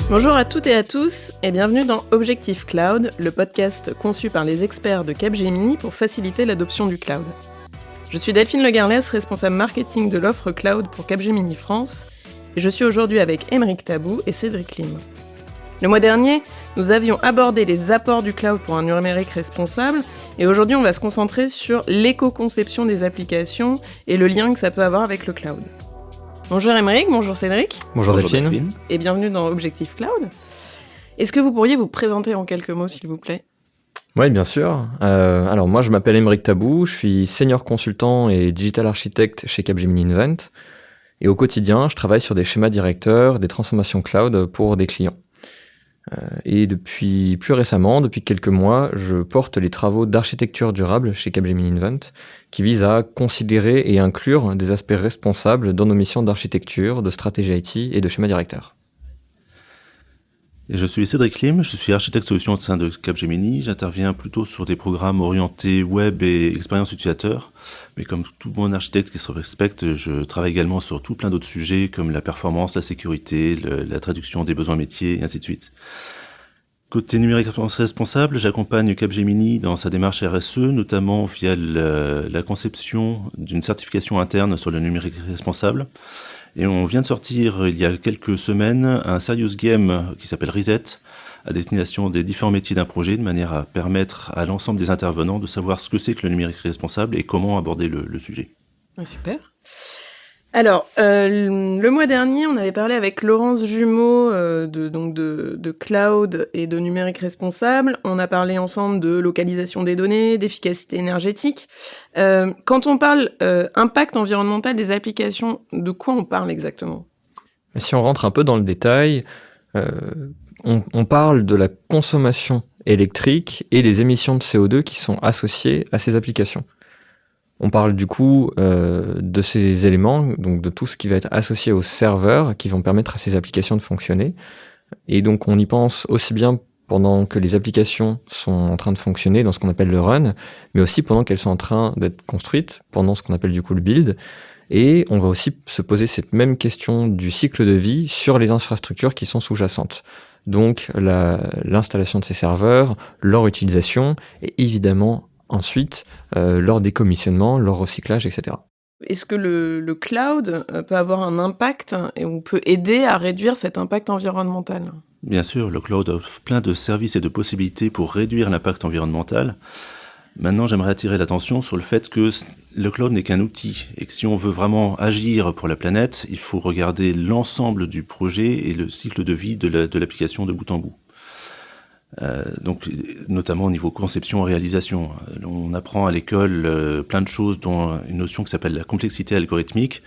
Bonjour à toutes et à tous et bienvenue dans Objectif Cloud, le podcast conçu par les experts de Capgemini pour faciliter l'adoption du cloud. Je suis Delphine Legarlès, responsable marketing de l'offre cloud pour Capgemini France, et je suis aujourd'hui avec Aymeric Tabou et Cédric Lim. Le mois dernier, nous avions abordé les apports du cloud pour un numérique responsable, et aujourd'hui on va se concentrer sur l'éco-conception des applications et le lien que ça peut avoir avec le cloud. Bonjour Aymeric, bonjour Cédric. Bonjour Delphine. Et bienvenue dans Objectif Cloud. Est-ce que vous pourriez vous présenter en quelques mots s'il vous plaît ? Oui, bien sûr. Alors moi je m'appelle Aymeric Tabou, je suis senior consultant et digital architecte chez Capgemini Invent. Et au quotidien, je travaille sur des schémas directeurs, des transformations cloud pour des clients. Et plus récemment, depuis quelques mois, je porte les travaux d'architecture durable chez Capgemini Invent, qui visent à considérer et inclure des aspects responsables dans nos missions d'architecture, de stratégie IT et de schéma directeur. Et je suis Cédric Lim, je suis architecte solution au sein de Capgemini. J'interviens plutôt sur des programmes orientés web et expérience utilisateur. Mais comme tout bon architecte qui se respecte, je travaille également sur tout plein d'autres sujets comme la performance, la sécurité, la traduction des besoins métiers et ainsi de suite. Côté numérique responsable, j'accompagne Capgemini dans sa démarche RSE, notamment via la conception d'une certification interne sur le numérique responsable. Et on vient de sortir, il y a quelques semaines, un serious game qui s'appelle Reset, à destination des différents métiers d'un projet, de manière à permettre à l'ensemble des intervenants de savoir ce que c'est que le numérique responsable et comment aborder le sujet. Ah, super. Alors, le mois dernier, on avait parlé avec Laurence Jumeau de cloud et de numérique responsable. On a parlé ensemble de localisation des données, d'efficacité énergétique. Quand on parle impact environnemental des applications, de quoi on parle exactement ? Si on rentre un peu dans le détail, on parle de la consommation électrique et des émissions de CO2 qui sont associées à ces applications. On parle du coup de ces éléments, donc de tout ce qui va être associé aux serveurs qui vont permettre à ces applications de fonctionner. Et donc on y pense aussi bien pendant que les applications sont en train de fonctionner dans ce qu'on appelle le run, mais aussi pendant qu'elles sont en train d'être construites, pendant ce qu'on appelle du coup le build. Et on va aussi se poser cette même question du cycle de vie sur les infrastructures qui sont sous-jacentes. Donc l'installation de ces serveurs, leur utilisation et évidemment ensuite, leur décommissionnement, leur recyclage, etc. Est-ce que le cloud peut avoir un impact et on peut aider à réduire cet impact environnemental ? Bien sûr, le cloud offre plein de services et de possibilités pour réduire l'impact environnemental. Maintenant, j'aimerais attirer l'attention sur le fait que le cloud n'est qu'un outil et que si on veut vraiment agir pour la planète, il faut regarder l'ensemble du projet et le cycle de vie de l'application de bout en bout. Donc, notamment au niveau conception et réalisation. On apprend à l'école plein de choses, dont une notion qui s'appelle la complexité algorithmique.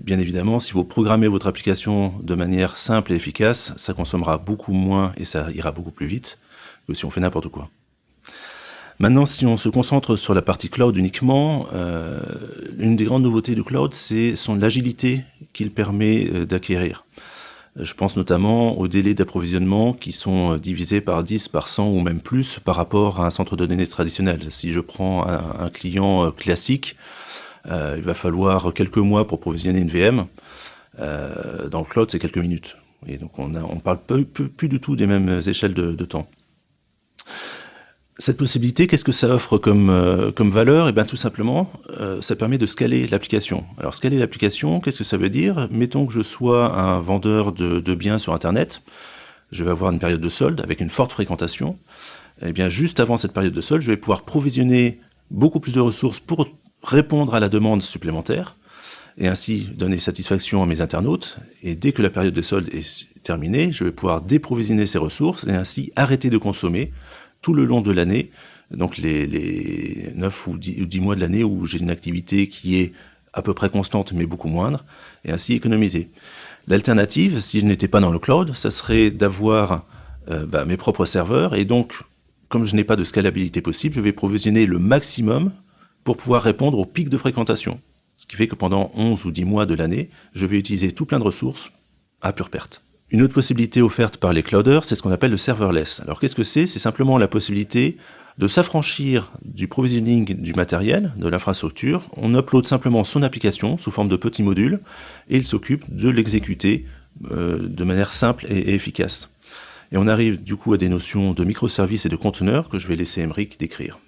Bien évidemment, si vous programmez votre application de manière simple et efficace, ça consommera beaucoup moins et ça ira beaucoup plus vite que si on fait n'importe quoi. Maintenant, si on se concentre sur la partie cloud uniquement, une des grandes nouveautés du cloud, c'est l'agilité qu'il permet d'acquérir. Je pense notamment aux délais d'approvisionnement qui sont divisés par 10, par 100 ou même plus par rapport à un centre de données traditionnel. Si je prends un client classique, il va falloir quelques mois pour provisionner une VM. Dans le cloud, c'est quelques minutes. Et donc on parle plus du tout des mêmes échelles de temps. Cette possibilité, qu'est-ce que ça offre comme valeur ? Eh bien, tout simplement, ça permet de scaler l'application. Alors, scaler l'application, qu'est-ce que ça veut dire ? Mettons que je sois un vendeur de biens sur Internet. Je vais avoir une période de solde avec une forte fréquentation. Eh bien, juste avant cette période de solde, je vais pouvoir provisionner beaucoup plus de ressources pour répondre à la demande supplémentaire et ainsi donner satisfaction à mes internautes. Et dès que la période de solde est terminée, je vais pouvoir déprovisionner ces ressources et ainsi arrêter de consommer tout le long de l'année, donc les 9 ou 10 mois de l'année où j'ai une activité qui est à peu près constante mais beaucoup moindre, et ainsi économiser. L'alternative, si je n'étais pas dans le cloud, ça serait d'avoir mes propres serveurs, et donc, comme je n'ai pas de scalabilité possible, je vais provisionner le maximum pour pouvoir répondre au pic de fréquentation. Ce qui fait que pendant 11 ou 10 mois de l'année, je vais utiliser tout plein de ressources à pure perte. Une autre possibilité offerte par les clouders, c'est ce qu'on appelle le serverless. Alors qu'est-ce que c'est ? C'est simplement la possibilité de s'affranchir du provisioning du matériel, de l'infrastructure. On upload simplement son application sous forme de petits modules et il s'occupe de l'exécuter de manière simple et efficace. Et on arrive du coup à des notions de microservices et de conteneurs que je vais laisser Aymeric décrire.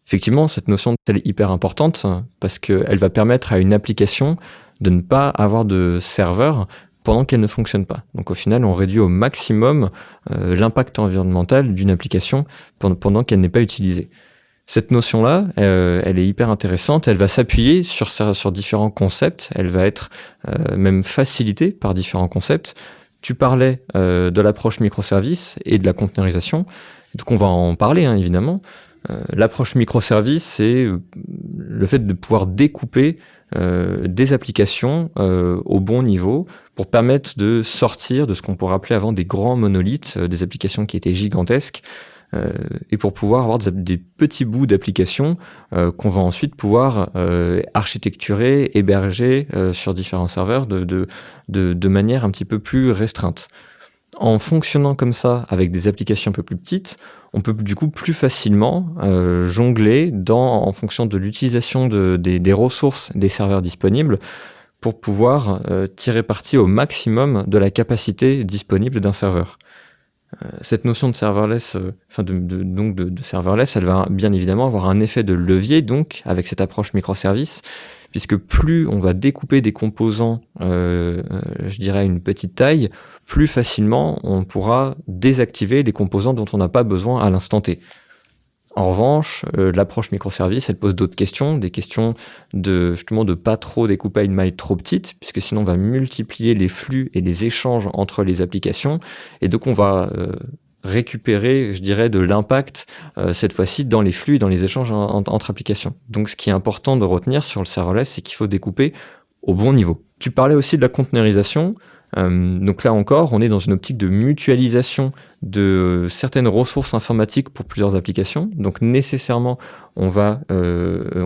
Effectivement, cette notion elle est hyper importante parce qu'elle va permettre à une application de ne pas avoir de serveur pendant qu'elle ne fonctionne pas. Donc au final, on réduit au maximum l'impact environnemental d'une application pendant qu'elle n'est pas utilisée. Cette notion-là, elle est hyper intéressante. Elle va s'appuyer sur différents concepts. Elle va être même facilitée par différents concepts. Tu parlais de l'approche microservice et de la conteneurisation. Donc on va en parler, évidemment. L'approche microservice, c'est le fait de pouvoir découper des applications au bon niveau pour permettre de sortir de ce qu'on pourrait appeler avant des grands monolithes, des applications qui étaient gigantesques, et pour pouvoir avoir des petits bouts d'applications qu'on va ensuite pouvoir architecturer, héberger sur différents serveurs de manière un petit peu plus restreinte. En fonctionnant comme ça avec des applications un peu plus petites, on peut du coup plus facilement jongler en fonction de l'utilisation des ressources des serveurs disponibles pour pouvoir tirer parti au maximum de la capacité disponible d'un serveur. Cette notion de serverless, de serverless, elle va bien évidemment avoir un effet de levier donc avec cette approche microservice, puisque plus on va découper des composants, je dirais à une petite taille, plus facilement on pourra désactiver les composants dont on n'a pas besoin à l'instant T. En revanche, l'approche microservice, elle pose d'autres questions, des questions de pas trop découper à une maille trop petite, puisque sinon on va multiplier les flux et les échanges entre les applications, et donc on va récupérer, je dirais, de l'impact cette fois-ci dans les flux et dans les échanges entre applications. Donc ce qui est important de retenir sur le serverless, c'est qu'il faut découper au bon niveau. Tu parlais aussi de la conteneurisation. Donc là encore, on est dans une optique de mutualisation de certaines ressources informatiques pour plusieurs applications. Donc nécessairement, on va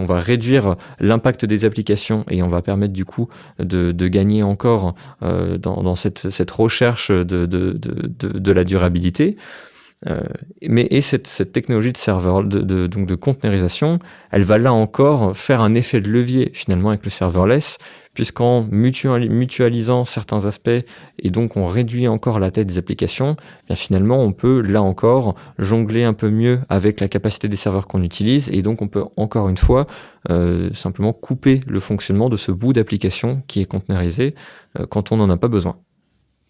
réduire l'impact des applications et on va permettre du coup de gagner encore dans cette recherche de la durabilité. Cette technologie de serveur, donc de conteneurisation, elle va là encore faire un effet de levier finalement avec le serverless, puisqu'en mutualisant certains aspects et donc on réduit encore la taille des applications, bien finalement on peut là encore jongler un peu mieux avec la capacité des serveurs qu'on utilise et donc on peut encore une fois simplement couper le fonctionnement de ce bout d'application qui est conteneurisé quand on n'en a pas besoin.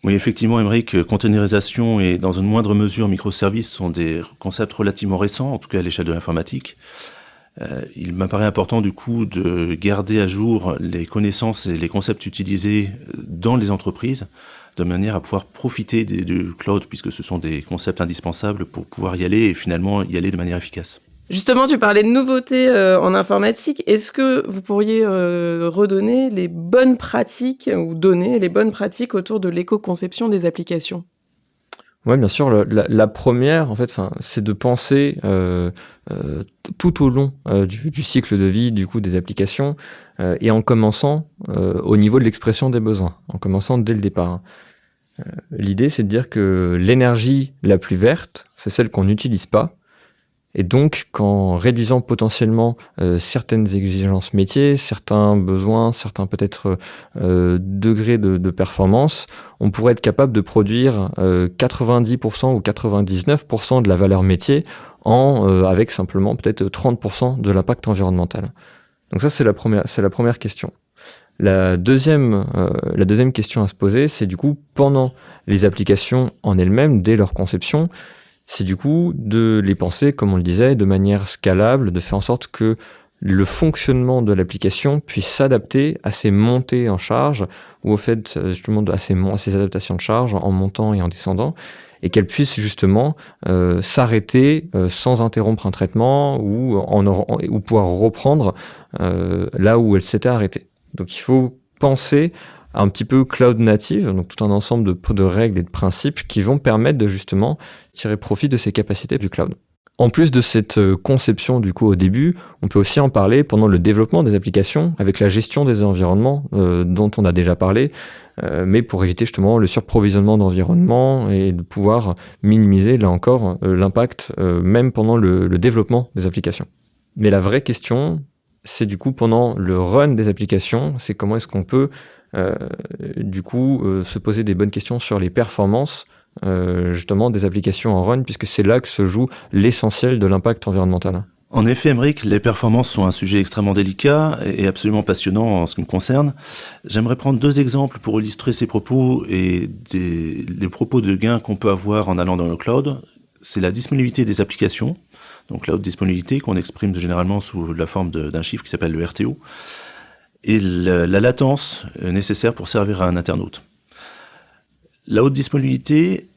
Oui, effectivement, Aymeric, containerisation et dans une moindre mesure microservices sont des concepts relativement récents, en tout cas à l'échelle de l'informatique. Il m'apparaît important du coup de garder à jour les connaissances et les concepts utilisés dans les entreprises, de manière à pouvoir profiter du cloud, puisque ce sont des concepts indispensables pour pouvoir y aller et finalement y aller de manière efficace. Justement, tu parlais de nouveautés en informatique. Est-ce que vous pourriez redonner les bonnes pratiques ou donner les bonnes pratiques autour de l'éco-conception des applications ? Oui, bien sûr. La première, en fait, c'est de penser tout au long du cycle de vie du coup des applications et en commençant au niveau de l'expression des besoins, en commençant dès le départ. L'idée, c'est de dire que l'énergie la plus verte, c'est celle qu'on n'utilise pas. Et donc, qu'en réduisant potentiellement certaines exigences métiers, certains besoins, certains peut-être degrés de performance, on pourrait être capable de produire 90% ou 99% de la valeur métier avec simplement peut-être 30% de l'impact environnemental. Donc ça, c'est la première question. La deuxième question à se poser, c'est du coup, pendant les applications en elles-mêmes, dès leur conception, c'est du coup de les penser, comme on le disait, de manière scalable, de faire en sorte que le fonctionnement de l'application puisse s'adapter à ces montées en charge ou au fait justement à ces adaptations de charge en montant et en descendant, et qu'elle puisse justement s'arrêter sans interrompre un traitement ou pouvoir reprendre là où elle s'était arrêtée. Donc il faut penser un petit peu cloud native, donc tout un ensemble de règles et de principes qui vont permettre de justement tirer profit de ces capacités du cloud. En plus de cette conception du coup au début, on peut aussi en parler pendant le développement des applications avec la gestion des environnements dont on a déjà parlé, mais pour éviter justement le surprovisionnement d'environnement et de pouvoir minimiser là encore l'impact même pendant le développement des applications. Mais la vraie question, c'est du coup pendant le run des applications, c'est comment est-ce qu'on peut se poser des bonnes questions sur les performances justement des applications en run, puisque c'est là que se joue l'essentiel de l'impact environnemental. En effet, Aymeric, les performances sont un sujet extrêmement délicat et absolument passionnant en ce qui me concerne. J'aimerais prendre 2 exemples pour illustrer ces propos et les propos de gains qu'on peut avoir en allant dans le cloud. C'est la disponibilité des applications, donc la haute disponibilité qu'on exprime généralement sous la forme d'un chiffre qui s'appelle le RTO, et la latence nécessaire pour servir à un internaute. La haute disponibilité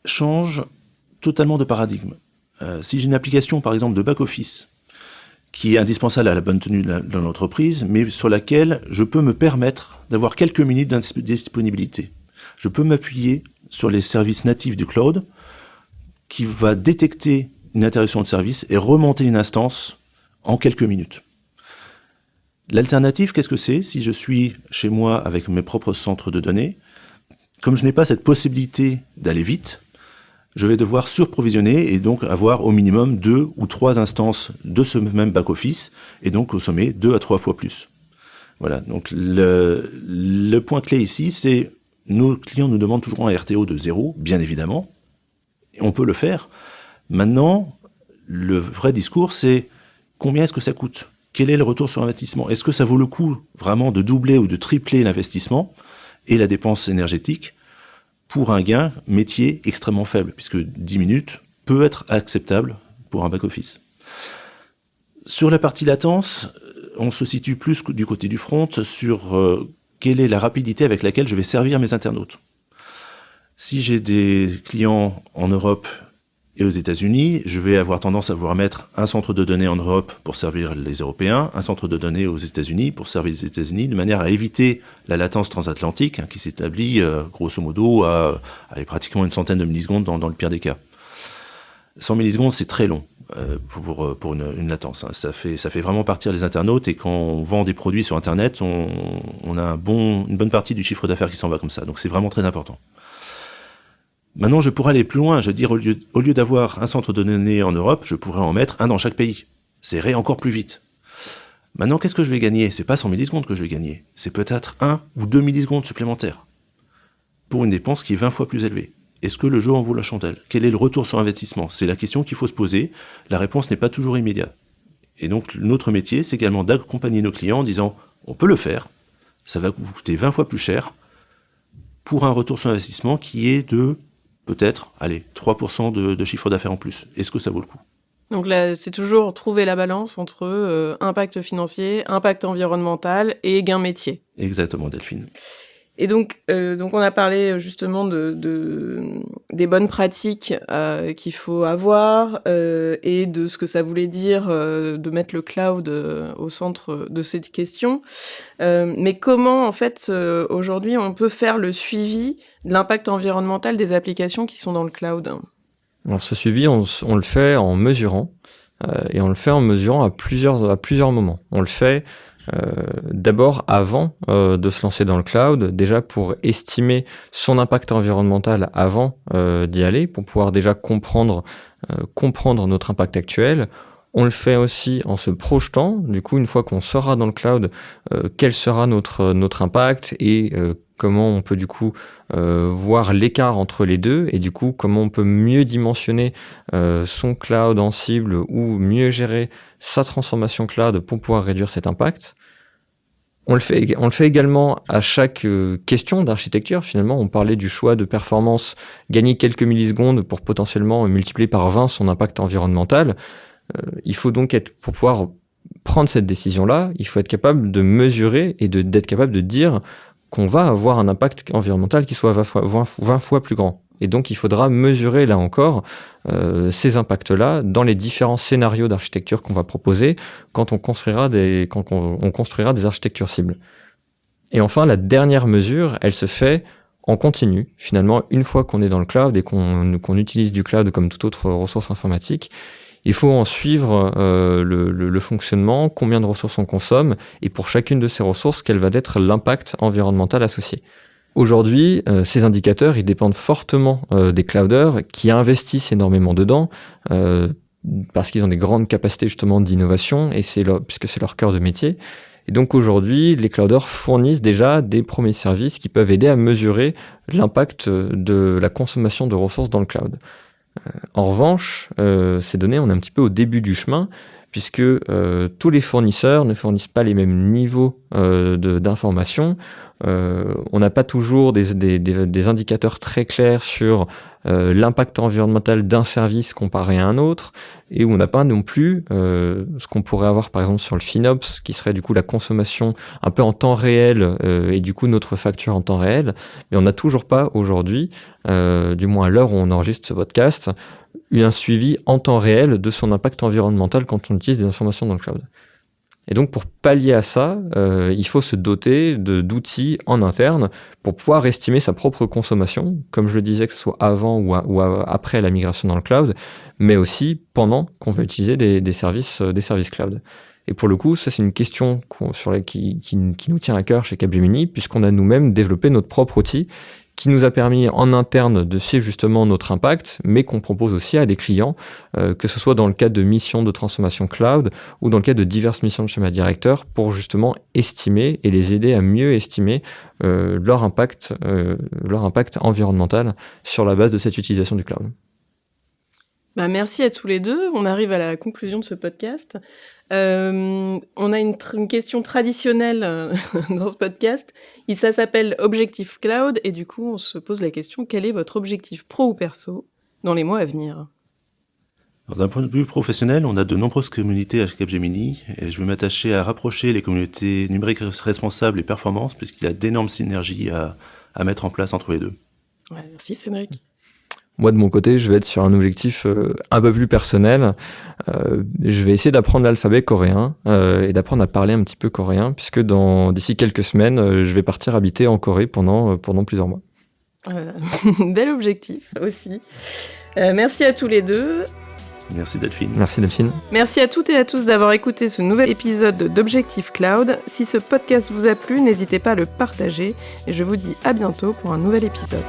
change totalement de paradigme. Si j'ai une application, par exemple, de back-office, qui est indispensable à la bonne tenue de l'entreprise, mais sur laquelle je peux me permettre d'avoir quelques minutes de disponibilité. Je peux m'appuyer sur les services natifs du cloud, qui va détecter une interruption de service et remonter une instance en quelques minutes. L'alternative, qu'est-ce que c'est? Si je suis chez moi avec mes propres centres de données, comme je n'ai pas cette possibilité d'aller vite, je vais devoir surprovisionner et donc avoir au minimum 2 ou 3 instances de ce même back-office et donc consommer 2 à 3 fois plus. Voilà, donc le point clé ici, c'est nos clients nous demandent toujours un RTO de 0, bien évidemment, et on peut le faire. Maintenant, le vrai discours, c'est combien est-ce que ça coûte? Quel est le retour sur investissement? Est-ce que ça vaut le coup vraiment de doubler ou de tripler l'investissement et la dépense énergétique pour un gain métier extrêmement faible, puisque 10 minutes peut être acceptable pour un back-office. Sur la partie latence, on se situe plus du côté du front sur quelle est la rapidité avec laquelle je vais servir mes internautes. Si j'ai des clients en Europe et aux États-Unis, je vais avoir tendance à vouloir mettre un centre de données en Europe pour servir les Européens, un centre de données aux États-Unis pour servir les États-Unis, de manière à éviter la latence transatlantique qui s'établit grosso modo à pratiquement une centaine de millisecondes dans le pire des cas. 100 millisecondes, c'est très long pour une latence. Ça fait vraiment partir les internautes, et quand on vend des produits sur Internet, on a une bonne partie du chiffre d'affaires qui s'en va comme ça. Donc c'est vraiment très important. Maintenant, je pourrais aller plus loin. Je veux dire, au lieu d'avoir un centre de données en Europe, je pourrais en mettre un dans chaque pays. Ça irait encore plus vite. Maintenant, qu'est-ce que je vais gagner? C'est pas 100 millisecondes que je vais gagner. C'est peut-être 1 ou 2 millisecondes supplémentaires pour une dépense qui est 20 fois plus élevée. Est-ce que le jeu en vaut la chandelle? Quel est le retour sur investissement? C'est la question qu'il faut se poser. La réponse n'est pas toujours immédiate. Et donc, notre métier, c'est également d'accompagner nos clients en disant on peut le faire, ça va vous coûter 20 fois plus cher pour un retour sur investissement qui est de peut-être, 3% de chiffre d'affaires en plus. Est-ce que ça vaut le coup? Donc là, c'est toujours trouver la balance entre impact financier, impact environnemental et gain métier. Exactement, Delphine. Et donc on a parlé justement des bonnes pratiques qu'il faut avoir et de ce que ça voulait dire de mettre le cloud au centre de cette question. Mais comment, en fait, aujourd'hui, on peut faire le suivi de l'impact environnemental des applications qui sont dans le cloud? Alors ce suivi, on le fait en mesurant, et on le fait en mesurant à plusieurs moments. On le fait d'abord avant de se lancer dans le cloud, déjà pour estimer son impact environnemental avant d'y aller, pour pouvoir déjà comprendre notre impact actuel. On le fait aussi en se projetant, du coup une fois qu'on sera dans le cloud, quel sera notre impact et comment on peut du coup voir l'écart entre les deux, et du coup comment on peut mieux dimensionner son cloud en cible ou mieux gérer sa transformation cloud pour pouvoir réduire cet impact. On le fait également à chaque question d'architecture. Finalement, on parlait du choix de performance, gagner quelques millisecondes pour potentiellement multiplier par 20 son impact environnemental. Il faut donc pour pouvoir prendre cette décision-là, il faut être capable de mesurer et d'être capable de dire qu'on va avoir un impact environnemental qui soit 20 fois plus grand. Et donc, il faudra mesurer, là encore, ces impacts-là dans les différents scénarios d'architecture qu'on va proposer quand on construira des architectures cibles. Et enfin, la dernière mesure, elle se fait en continu. Finalement, une fois qu'on est dans le cloud et qu'on utilise du cloud comme toute autre ressource informatique, il faut en suivre le fonctionnement, combien de ressources on consomme, et pour chacune de ces ressources, quel va être l'impact environnemental associé. Aujourd'hui, ces indicateurs, ils dépendent fortement des clouders qui investissent énormément dedans, parce qu'ils ont des grandes capacités justement d'innovation, et puisque c'est leur cœur de métier. Et donc aujourd'hui, les clouders fournissent déjà des premiers services qui peuvent aider à mesurer l'impact de la consommation de ressources dans le cloud. En revanche, ces données, on est un petit peu au début du chemin, puisque tous les fournisseurs ne fournissent pas les mêmes niveaux d'information. On n'a pas toujours des indicateurs très clairs sur l'impact environnemental d'un service comparé à un autre, et où on n'a pas non plus ce qu'on pourrait avoir par exemple sur le FinOps, qui serait du coup la consommation un peu en temps réel, et du coup notre facture en temps réel. Mais on n'a toujours pas aujourd'hui, du moins à l'heure où on enregistre ce podcast, un suivi en temps réel de son impact environnemental quand on utilise des informations dans le cloud. Et donc pour pallier à ça, il faut se doter d'outils en interne pour pouvoir estimer sa propre consommation, comme je le disais, que ce soit avant ou après la migration dans le cloud, mais aussi pendant qu'on va utiliser des services cloud. Et pour le coup, ça c'est une question qui nous tient à cœur chez Capgemini, puisqu'on a nous-mêmes développé notre propre outil qui nous a permis en interne de suivre justement notre impact, mais qu'on propose aussi à des clients, que ce soit dans le cadre de missions de transformation cloud ou dans le cadre de diverses missions de schéma directeur, pour justement estimer et les aider à mieux estimer leur impact environnemental sur la base de cette utilisation du cloud. Merci à tous les deux. On arrive à la conclusion de ce podcast. On a une question traditionnelle dans ce podcast. Ça s'appelle Objectif Cloud, et du coup, on se pose la question, quel est votre objectif pro ou perso dans les mois à venir ? Alors, d'un point de vue professionnel, on a de nombreuses communautés à Capgemini, et je vais m'attacher à rapprocher les communautés numériques responsables et performances, puisqu'il y a d'énormes synergies à mettre en place entre les deux. Ouais, merci Cédric. Moi, de mon côté, je vais être sur un objectif un peu plus personnel. Je vais essayer d'apprendre l'alphabet coréen et d'apprendre à parler un petit peu coréen, puisque d'ici quelques semaines, je vais partir habiter en Corée pendant plusieurs mois. Bel objectif aussi. Merci à tous les deux. Merci Delphine. Merci Delphine. Merci à toutes et à tous d'avoir écouté ce nouvel épisode d'Objectif Cloud. Si ce podcast vous a plu, n'hésitez pas à le partager, et je vous dis à bientôt pour un nouvel épisode.